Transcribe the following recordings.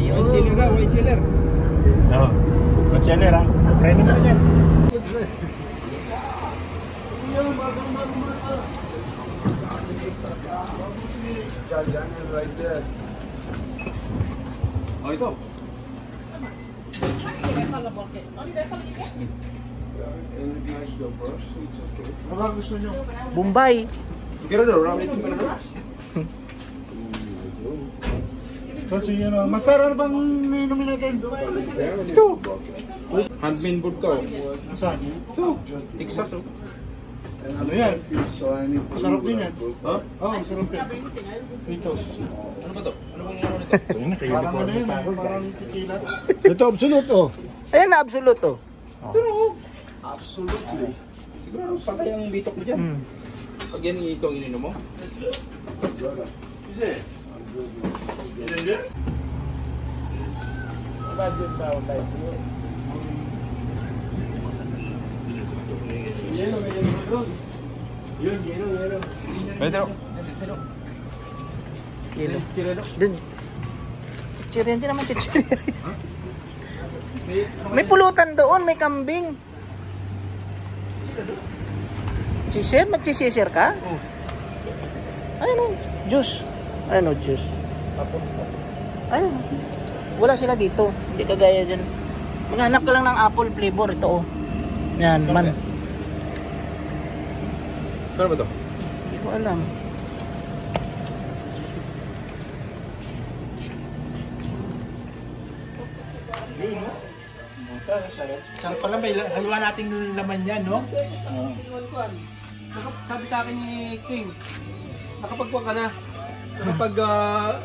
White chiller na, white chiller. Oo. White chiller ha. Try naman na yan. Oh, ito. Ano gusto nyo? Bombay. Kira daw, ramen ito meron na. Kasi yun o. Master, ano bang inumin natin? Ito. Handmade vodka. Saan? Ito. Texas. Ano yan? Masarap din yan. Ha? Oo, masarap yan. Fritos. Ano ba to? Ano bang ano nito? Parang ano yun, parang tequila. Ito, absolute oh. Ayan na, absolute oh. Ito na oh. Absolutely. Siguro, saan kaya ang bitok mo dyan? Pag yan ito ang ininom mo? Kasi? Ito. Kilo. Dun. Chichirya, hindi naman chichirya. May pulutan doon, may kambing. Chisir? Mag-chisir ka? Ayun o, juice. Ayun o, juice. Ayun. Wala sila dito. Hindi kagaya dyan. Maghanap ka lang ng apple flavor. Ito o. Yan, man. Ano ba to? Hindi ko alam. Sarap pala, may haluan nating laman yan, no? Sabi sa akin ni King, nakapagkuha ka na.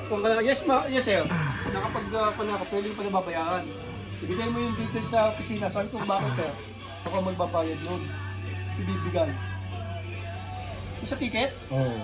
Kung ka na, yes sir. Nakapagkuha na ka, pwede pa na babayaran. Ibigay mo yung details sa opisina. Sabi ko, bakit sir? Ako magbabayad nun. Ibibigay. Yung sa ticket? Oo.